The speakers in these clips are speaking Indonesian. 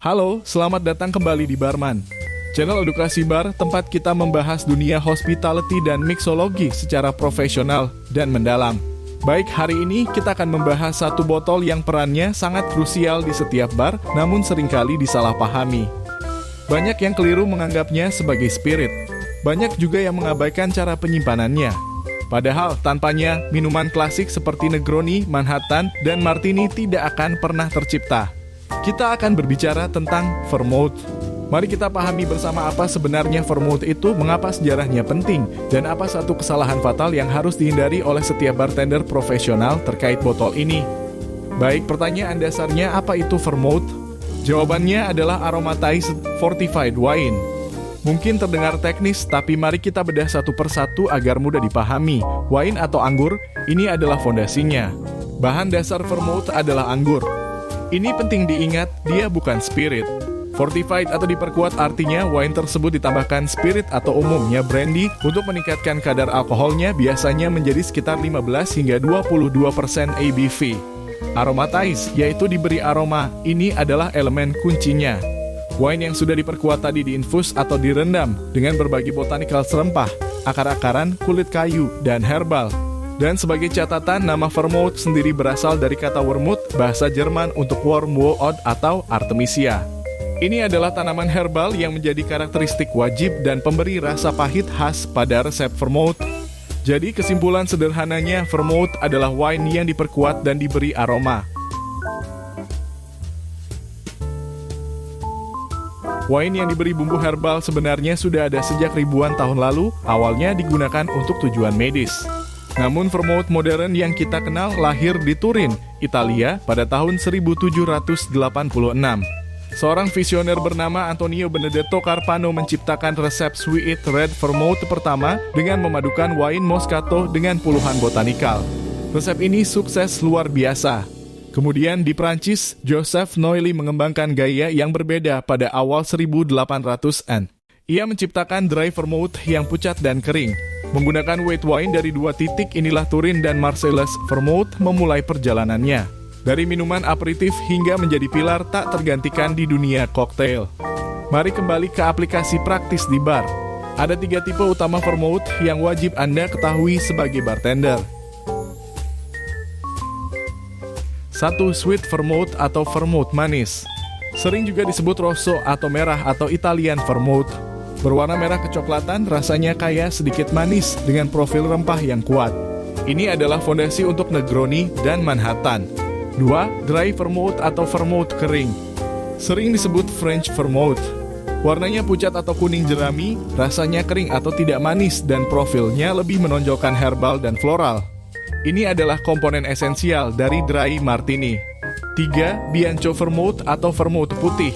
Halo, selamat datang kembali di Barman, channel edukasi bar tempat kita membahas dunia hospitality dan mixologi secara profesional dan mendalam. Baik, hari ini kita akan membahas satu botol yang perannya sangat krusial di setiap bar, namun seringkali disalahpahami. Banyak yang keliru menganggapnya sebagai spirit. Banyak juga yang mengabaikan cara penyimpanannya. Padahal tanpanya, minuman klasik seperti Negroni, Manhattan, dan Martini tidak akan pernah tercipta. Kita akan berbicara tentang vermouth. Mari kita pahami bersama apa sebenarnya vermouth itu, mengapa sejarahnya penting, dan apa satu kesalahan fatal yang harus dihindari oleh setiap bartender profesional terkait botol ini. Baik, pertanyaan dasarnya, apa itu vermouth? Jawabannya adalah aromatized fortified wine. Mungkin terdengar teknis, tapi mari kita bedah satu persatu agar mudah dipahami. Wine atau anggur, ini adalah fondasinya. Bahan dasar vermouth adalah anggur. Ini penting diingat, dia bukan spirit. Fortified atau diperkuat artinya wine tersebut ditambahkan spirit atau umumnya brandy untuk meningkatkan kadar alkoholnya, biasanya menjadi sekitar 15 hingga 22% ABV. Aromatize, yaitu diberi aroma, ini adalah elemen kuncinya. Wine yang sudah diperkuat tadi diinfus atau direndam dengan berbagai botanical rempah, akar-akaran, kulit kayu, dan herbal. Dan sebagai catatan, nama vermouth sendiri berasal dari kata Wermut, bahasa Jerman untuk wormwood atau artemisia. Ini adalah tanaman herbal yang menjadi karakteristik wajib dan pemberi rasa pahit khas pada resep vermouth. Jadi kesimpulan sederhananya, vermouth adalah wine yang diperkuat dan diberi aroma. Wine yang diberi bumbu herbal sebenarnya sudah ada sejak ribuan tahun lalu, awalnya digunakan untuk tujuan medis. Namun vermouth modern yang kita kenal lahir di Turin, Italia pada tahun 1786. Seorang visioner bernama Antonio Benedetto Carpano menciptakan resep sweet red vermouth pertama dengan memadukan wine Moscato dengan puluhan botanikal. Resep ini sukses luar biasa. Kemudian di Prancis, Joseph Noilly mengembangkan gaya yang berbeda pada awal 1800-an. Ia menciptakan dry vermouth yang pucat dan kering. Menggunakan white wine dari dua titik, inilah Turin dan Marseilles vermouth memulai perjalanannya. Dari minuman aperitif hingga menjadi pilar tak tergantikan di dunia koktail. Mari kembali ke aplikasi praktis di bar. Ada 3 tipe utama vermouth yang wajib Anda ketahui sebagai bartender. 1. Sweet vermouth atau vermouth manis. Sering juga disebut rosso atau merah atau Italian vermouth. Berwarna merah kecoklatan, rasanya kaya sedikit manis dengan profil rempah yang kuat. Ini adalah fondasi untuk Negroni dan Manhattan. 2. Dry vermouth atau vermouth kering. Sering disebut French vermouth. Warnanya pucat atau kuning jerami, rasanya kering atau tidak manis dan profilnya lebih menonjolkan herbal dan floral. Ini adalah komponen esensial dari dry martini. 3. Bianco vermouth atau vermouth putih.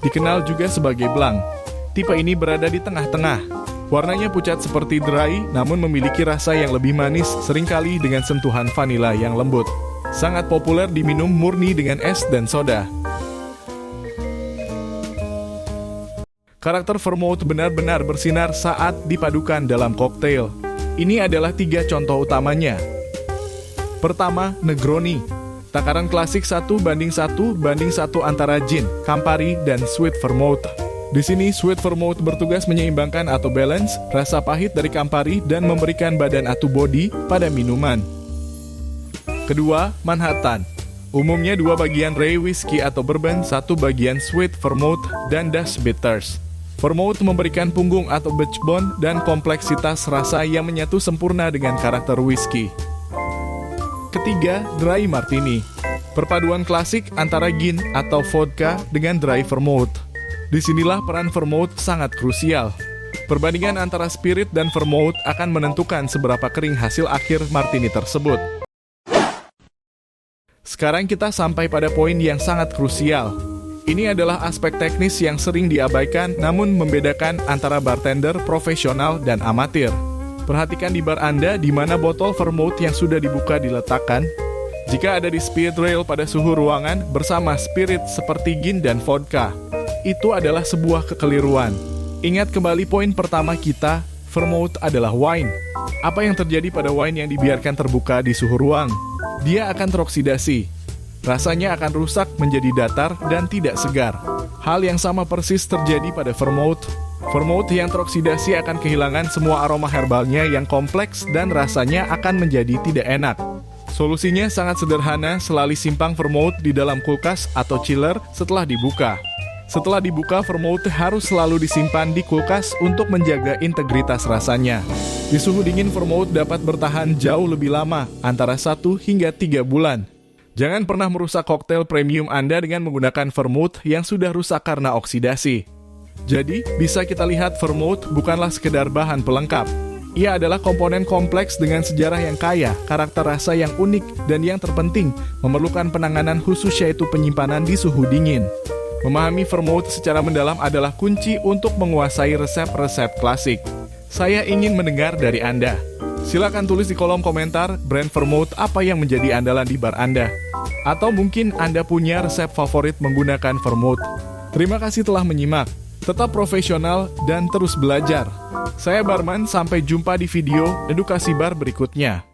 Dikenal juga sebagai blanc. Tipe ini berada di tengah-tengah. Warnanya pucat seperti dry, namun memiliki rasa yang lebih manis, seringkali dengan sentuhan vanila yang lembut. Sangat populer diminum murni dengan es dan soda. Karakter vermouth benar-benar bersinar saat dipadukan dalam koktail. Ini adalah 3 contoh utamanya. Pertama, Negroni. Takaran klasik 1:1 antara gin, Campari, dan sweet vermouth. Di sini, sweet vermouth bertugas menyeimbangkan atau balance rasa pahit dari Campari dan memberikan badan atau body pada minuman. Kedua, Manhattan. Umumnya 2 bagian rye whiskey atau bourbon, 1 bagian sweet vermouth, dan Dutch bitters. Vermouth memberikan punggung atau backbone dan kompleksitas rasa yang menyatu sempurna dengan karakter whiskey. Ketiga, dry martini. Perpaduan klasik antara gin atau vodka dengan dry vermouth. Disinilah peran vermouth sangat krusial. Perbandingan antara spirit dan vermouth akan menentukan seberapa kering hasil akhir martini tersebut. Sekarang kita sampai pada poin yang sangat krusial. Ini adalah aspek teknis yang sering diabaikan, namun membedakan antara bartender profesional dan amatir. Perhatikan di bar Anda di mana botol vermouth yang sudah dibuka diletakkan. Jika ada di spirit rail pada suhu ruangan bersama spirit seperti gin dan vodka, itu adalah sebuah kekeliruan. Ingat kembali poin pertama kita, vermouth adalah wine. Apa yang terjadi pada wine yang dibiarkan terbuka di suhu ruang? Dia akan teroksidasi. rasanya akan rusak menjadi datar dan tidak segar. Hal yang sama persis terjadi pada vermouth. Vermouth yang teroksidasi akan kehilangan semua aroma herbalnya yang kompleks dan rasanya akan menjadi tidak enak. Solusinya sangat sederhana, selalu simpan vermouth di dalam kulkas atau chiller setelah dibuka. Setelah dibuka, vermouth harus selalu disimpan di kulkas untuk menjaga integritas rasanya. Di suhu dingin, vermouth dapat bertahan jauh lebih lama, antara 1 hingga 3 bulan. Jangan pernah merusak koktail premium Anda dengan menggunakan vermouth yang sudah rusak karena oksidasi. Jadi, bisa kita lihat vermouth bukanlah sekedar bahan pelengkap. Ia adalah komponen kompleks dengan sejarah yang kaya, karakter rasa yang unik, dan yang terpenting, memerlukan penanganan khusus yaitu penyimpanan di suhu dingin. Memahami vermouth secara mendalam adalah kunci untuk menguasai resep-resep klasik. Saya ingin mendengar dari Anda. Silakan tulis di kolom komentar brand vermouth apa yang menjadi andalan di bar Anda. Atau mungkin Anda punya resep favorit menggunakan vermouth. Terima kasih telah menyimak. Tetap profesional dan terus belajar. Saya Barman, sampai jumpa di video edukasi bar berikutnya.